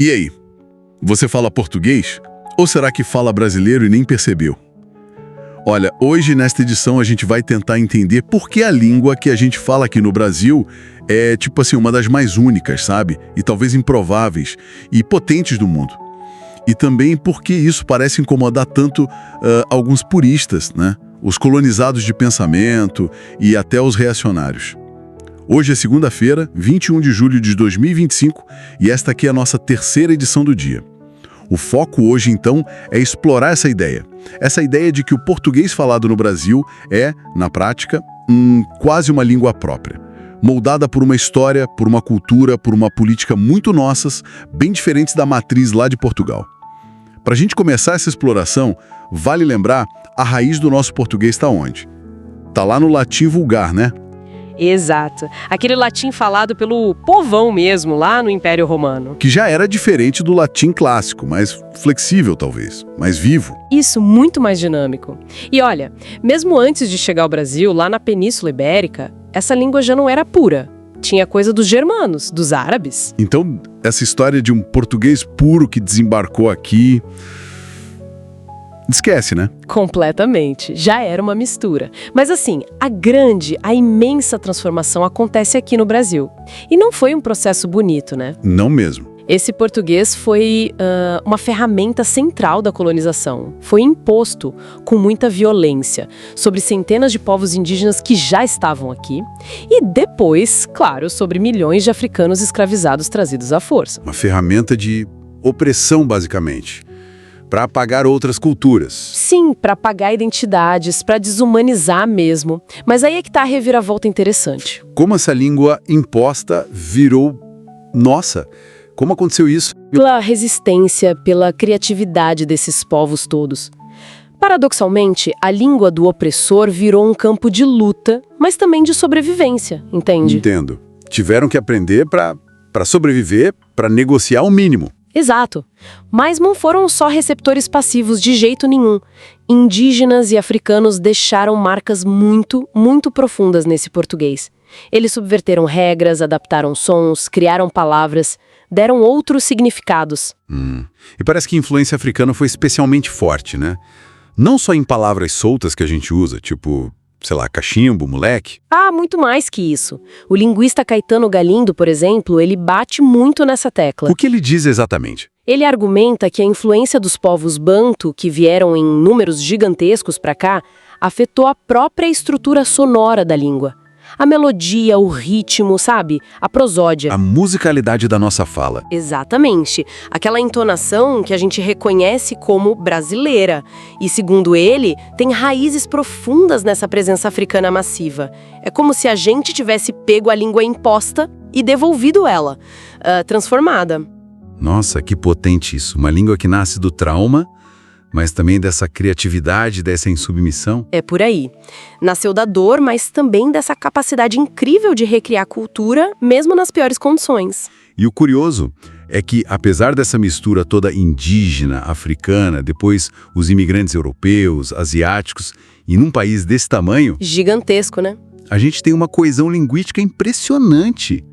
E aí? Você fala português? Ou será que fala brasileiro e nem percebeu? Olha, hoje nesta edição a gente vai tentar entender por que a língua que a gente fala aqui no Brasil é, tipo assim, uma das mais únicas, sabe? E talvez improváveis e potentes do mundo. E também por que isso parece incomodar tanto alguns puristas, né? Os colonizados de pensamento e até os reacionários. Hoje é segunda-feira, 21 de julho de 2025, e esta aqui é a nossa terceira edição do dia. O foco hoje, então, é explorar essa ideia de que o português falado no Brasil é, na prática, quase uma língua própria, moldada por uma história, por uma cultura, por uma política muito nossas, bem diferentes da matriz lá de Portugal. Para a gente começar essa exploração, vale lembrar, a raiz do nosso português está onde? Está lá no latim vulgar, né? Exato. Aquele latim falado pelo povão mesmo, lá no Império Romano. Que já era diferente do latim clássico, mais flexível talvez, mais vivo. Isso, muito mais dinâmico. E olha, mesmo antes de chegar ao Brasil, lá na Península Ibérica, essa língua já não era pura. Tinha coisa dos germanos, dos árabes. Então, essa história de um português puro que desembarcou aqui... Esquece, né? Completamente. Já era uma mistura. Mas assim, a imensa transformação acontece aqui no Brasil. E não foi um processo bonito, né? Não mesmo. Esse português foi uma ferramenta central da colonização. Foi imposto com muita violência sobre centenas de povos indígenas que já estavam aqui. E depois, claro, sobre milhões de africanos escravizados trazidos à força. Uma ferramenta de opressão, basicamente. Para apagar outras culturas. Sim, para apagar identidades, para desumanizar mesmo. Mas aí é que está a reviravolta interessante. Como essa língua imposta virou nossa? Como aconteceu isso? Pela resistência, pela criatividade desses povos todos. Paradoxalmente, a língua do opressor virou um campo de luta, mas também de sobrevivência, entende? Entendo. Tiveram que aprender para sobreviver, para negociar o mínimo. Exato. Mas não foram só receptores passivos de jeito nenhum. Indígenas e africanos deixaram marcas muito, muito profundas nesse português. Eles subverteram regras, adaptaram sons, criaram palavras, deram outros significados. E parece que a influência africana foi especialmente forte, né? Não só em palavras soltas que a gente usa, tipo, sei lá, cachimbo, moleque. Ah, muito mais que isso. O linguista Caetano Galindo, por exemplo, ele bate muito nessa tecla. O que ele diz exatamente? Ele argumenta que a influência dos povos banto, que vieram em números gigantescos para cá, afetou a própria estrutura sonora da língua. A melodia, o ritmo, sabe? A prosódia. A musicalidade da nossa fala. Exatamente. Aquela entonação que a gente reconhece como brasileira. E, segundo ele, tem raízes profundas nessa presença africana massiva. É como se a gente tivesse pego a língua imposta e devolvido ela, transformada. Nossa, que potente isso. Uma língua que nasce do trauma, mas também dessa criatividade, dessa insubmissão. É por aí. Nasceu da dor, mas também dessa capacidade incrível de recriar cultura, mesmo nas piores condições. E o curioso é que, apesar dessa mistura toda indígena, africana, depois os imigrantes europeus, asiáticos, e num país desse tamanho... Gigantesco, né? A gente tem uma coesão linguística impressionante.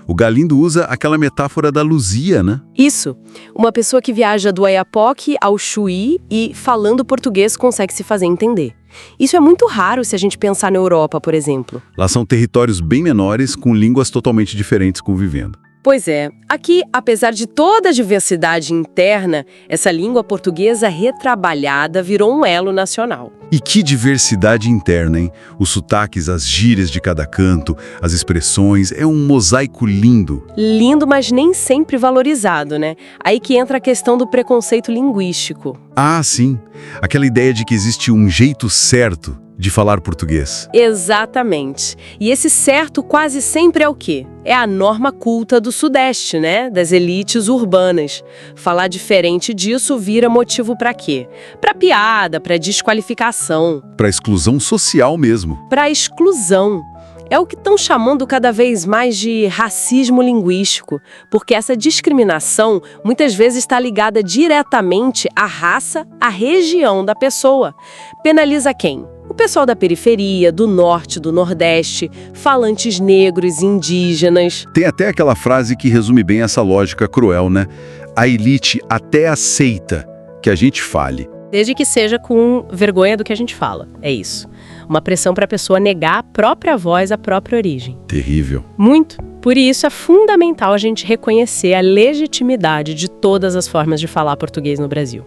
O Galindo usa aquela metáfora da Luzia, né? Isso. Uma pessoa que viaja do Oiapoque ao Chuí e, falando português, consegue se fazer entender. Isso é muito raro se a gente pensar na Europa, por exemplo. Lá são territórios bem menores, com línguas totalmente diferentes convivendo. Pois é. Aqui, apesar de toda a diversidade interna, essa língua portuguesa retrabalhada virou um elo nacional. E que diversidade interna, hein? Os sotaques, as gírias de cada canto, as expressões, é um mosaico lindo. Lindo, mas nem sempre valorizado, né? Aí que entra a questão do preconceito linguístico. Ah, sim. Aquela ideia de que existe um jeito certo de falar português. Exatamente. E esse certo quase sempre é o quê? É a norma culta do Sudeste, né? Das elites urbanas. Falar diferente disso vira motivo para quê? Para piada, para desqualificação. Para exclusão social mesmo. Para exclusão. É o que estão chamando cada vez mais de racismo linguístico, porque essa discriminação muitas vezes está ligada diretamente à raça, à região da pessoa. Penaliza quem? O pessoal da periferia, do norte, do nordeste, falantes negros, indígenas. Tem até aquela frase que resume bem essa lógica cruel, né? A elite até aceita que a gente fale. Desde que seja com vergonha do que a gente fala. É isso. Uma pressão para a pessoa negar a própria voz, a própria origem. Terrível. Muito. Por isso é fundamental a gente reconhecer a legitimidade de todas as formas de falar português no Brasil.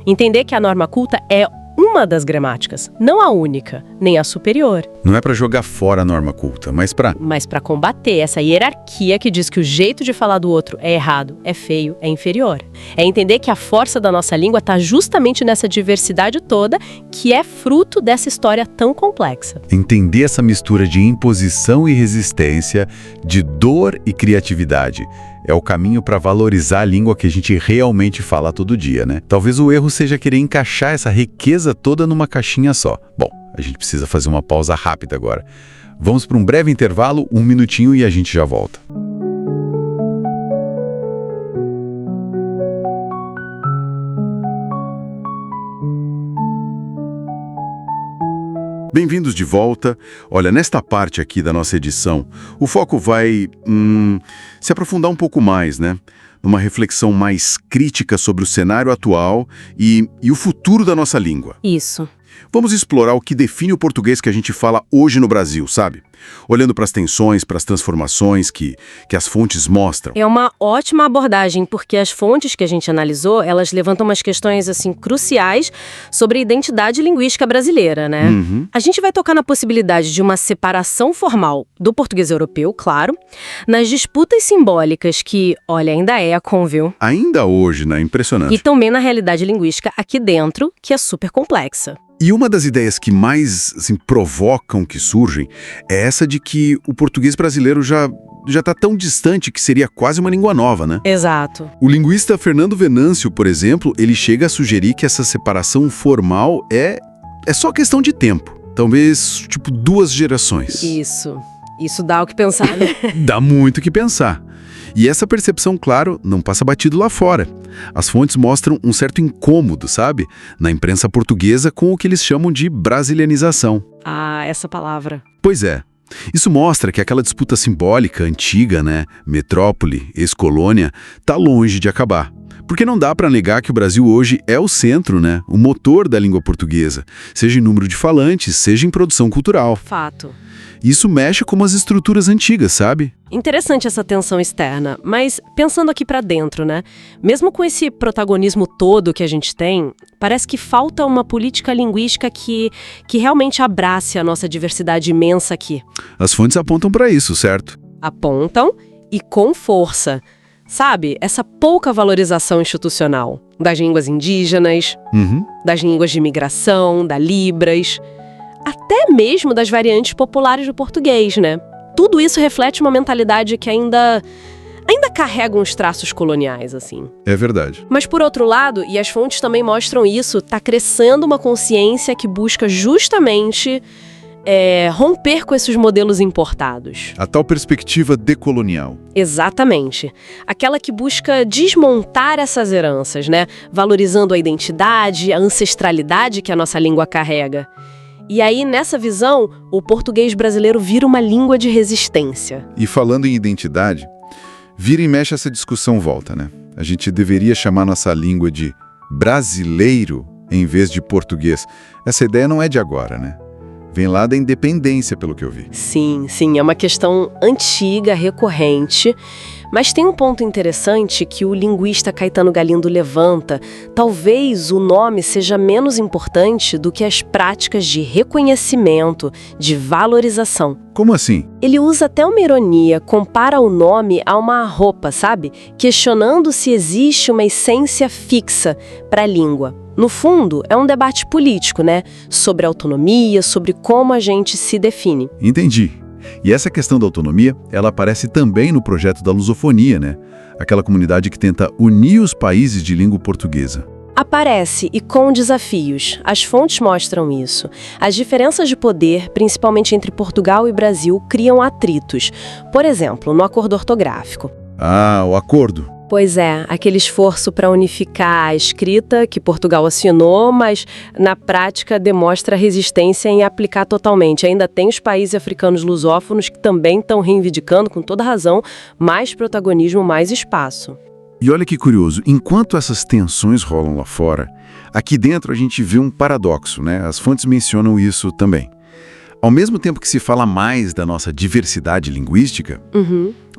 Entender que a norma culta é uma das gramáticas, não a única, nem a superior. Não é para jogar fora a norma culta, mas para combater essa hierarquia que diz que o jeito de falar do outro é errado, é feio, é inferior. É entender que a força da nossa língua está justamente nessa diversidade toda, que é fruto dessa história tão complexa. entender essa mistura de imposição e resistência, de dor e criatividade. É o caminho para valorizar a língua que a gente realmente fala todo dia, né? Talvez o erro seja querer encaixar essa riqueza toda numa caixinha só. Bom, a gente precisa fazer uma pausa rápida agora. Vamos para um breve intervalo, 1 minutinho e a gente já volta. Bem-vindos de volta. Olha, nesta parte aqui da nossa edição, o foco vai se aprofundar um pouco mais, né? Numa reflexão mais crítica sobre o cenário atual e o futuro da nossa língua. Isso. Vamos explorar o que define o português que a gente fala hoje no Brasil, sabe? Olhando para as tensões, para as transformações que as fontes mostram. É uma ótima abordagem, porque as fontes que a gente analisou, elas levantam umas questões, assim, cruciais sobre a identidade linguística brasileira, né? A gente vai tocar na possibilidade de uma separação formal do português europeu, claro, nas disputas simbólicas que, olha, ainda ecam, viu? Ainda hoje, né? Impressionante. E também na realidade linguística aqui dentro, que é super complexa. E uma das ideias que mais provocam que surgem é essa de que o português brasileiro já está tão distante que seria quase uma língua nova, né? Exato. O linguista Fernando Venâncio, por exemplo, ele chega a sugerir que essa separação formal é só questão de tempo. Talvez, 2 gerações. Isso dá o que pensar, né? Dá muito o que pensar. E essa percepção, claro, não passa batido lá fora. As fontes mostram um certo incômodo, sabe? Na imprensa portuguesa com o que eles chamam de brasilianização. Ah, essa palavra. Pois é. Isso mostra que aquela disputa simbólica antiga, né? Metrópole, ex-colônia, tá longe de acabar. Porque não dá para negar que o Brasil hoje é o centro, né? O motor da língua portuguesa. Seja em número de falantes, seja em produção cultural. Fato. Isso mexe com as estruturas antigas, sabe? Interessante essa tensão externa, mas pensando aqui pra dentro, né? Mesmo com esse protagonismo todo que a gente tem, parece que falta uma política linguística que realmente abrace a nossa diversidade imensa aqui. As fontes apontam para isso, certo? Apontam e com força. Sabe, essa pouca valorização institucional das línguas indígenas, das línguas de imigração, da Libras, até mesmo das variantes populares do português, né? Tudo isso reflete uma mentalidade que ainda carrega uns traços coloniais, assim. É verdade. Mas, por outro lado, e as fontes também mostram isso, tá crescendo uma consciência que busca justamente romper com esses modelos importados. A tal perspectiva decolonial. Exatamente. Aquela que busca desmontar essas heranças, né? Valorizando a identidade, a ancestralidade que a nossa língua carrega. E aí, nessa visão, o português brasileiro vira uma língua de resistência. E falando em identidade, vira e mexe essa discussão volta, né? A gente deveria chamar nossa língua de brasileiro em vez de português. Essa ideia não é de agora, né? Vem lá da independência, pelo que eu vi. Sim, é uma questão antiga, recorrente. Mas tem um ponto interessante que o linguista Caetano Galindo levanta. Talvez o nome seja menos importante do que as práticas de reconhecimento, de valorização. Como assim? Ele usa até uma ironia, compara o nome a uma roupa, sabe? Questionando se existe uma essência fixa para a língua. No fundo, é um debate político, né? Sobre autonomia, sobre como a gente se define. Entendi. E essa questão da autonomia, ela aparece também no projeto da lusofonia, né? Aquela comunidade que tenta unir os países de língua portuguesa. Aparece, e com desafios. As fontes mostram isso. As diferenças de poder, principalmente entre Portugal e Brasil, criam atritos. Por exemplo, no acordo ortográfico. Ah, o acordo. Pois é, aquele esforço para unificar a escrita que Portugal assinou, mas na prática demonstra resistência em aplicar totalmente. Ainda tem os países africanos lusófonos que também estão reivindicando, com toda razão, mais protagonismo, mais espaço. E olha que curioso, enquanto essas tensões rolam lá fora, aqui dentro a gente vê um paradoxo, né? As fontes mencionam isso também. Ao mesmo tempo que se fala mais da nossa diversidade linguística,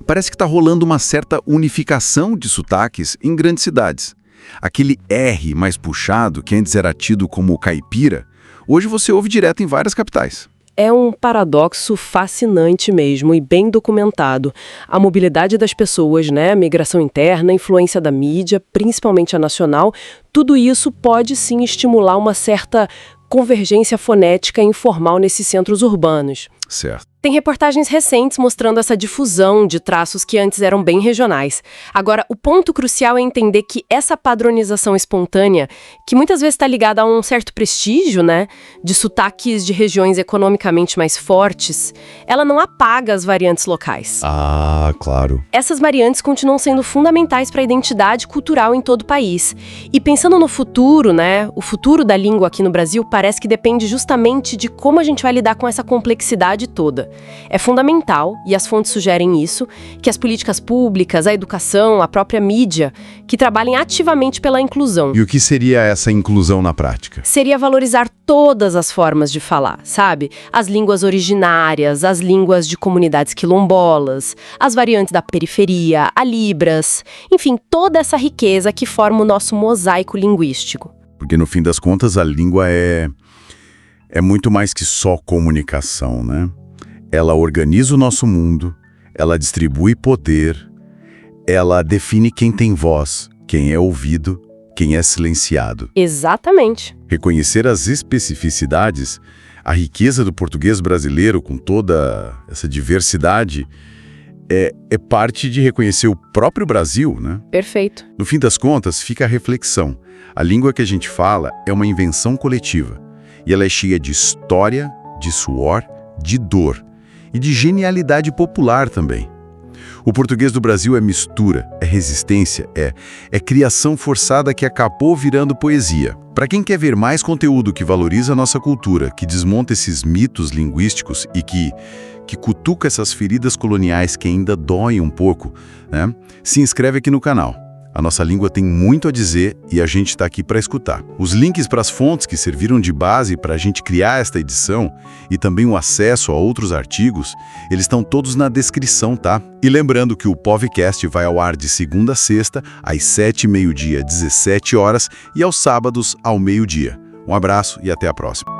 parece que está rolando uma certa unificação de sotaques em grandes cidades. Aquele R mais puxado, que antes era tido como caipira, hoje você ouve direto em várias capitais. É um paradoxo fascinante mesmo e bem documentado. A mobilidade das pessoas, né, a migração interna, a influência da mídia, principalmente a nacional, tudo isso pode sim estimular uma certa convergência fonética informal nesses centros urbanos. Certo. Tem reportagens recentes mostrando essa difusão de traços que antes eram bem regionais. Agora, o ponto crucial é entender que essa padronização espontânea, que muitas vezes está ligada a um certo prestígio, né, de sotaques de regiões economicamente mais fortes, ela não apaga as variantes locais. Ah, claro. Essas variantes continuam sendo fundamentais para a identidade cultural em todo o país. E pensando no futuro, né, o futuro da língua aqui no Brasil parece que depende justamente de como a gente vai lidar com essa complexidade toda. É fundamental, e as fontes sugerem isso, que as políticas públicas, a educação, a própria mídia, que trabalhem ativamente pela inclusão. E o que seria essa inclusão na prática? Seria valorizar todas as formas de falar, sabe? As línguas originárias, as línguas de comunidades quilombolas, as variantes da periferia, a Libras, enfim, toda essa riqueza que forma o nosso mosaico linguístico. Porque no fim das contas a língua é muito mais que só comunicação, né? Ela organiza o nosso mundo, ela distribui poder, ela define quem tem voz, quem é ouvido, quem é silenciado. Exatamente. Reconhecer as especificidades, a riqueza do português brasileiro com toda essa diversidade, é parte de reconhecer o próprio Brasil, né? Perfeito. No fim das contas, fica a reflexão. A língua que a gente fala é uma invenção coletiva. E ela é cheia de história, de suor, de dor e de genialidade popular também. O português do Brasil é mistura, é resistência, é criação forçada que acabou virando poesia. Para quem quer ver mais conteúdo que valoriza a nossa cultura, que desmonta esses mitos linguísticos e que cutuca essas feridas coloniais que ainda doem um pouco, né? Se inscreve aqui no canal. A nossa língua tem muito a dizer e a gente está aqui para escutar. Os links para as fontes que serviram de base para a gente criar esta edição e também o acesso a outros artigos, eles estão todos na descrição, tá? E lembrando que o podcast vai ao ar de segunda a sexta, às 7h, meio-dia, 17 horas e aos sábados ao meio-dia. Um abraço e até a próxima.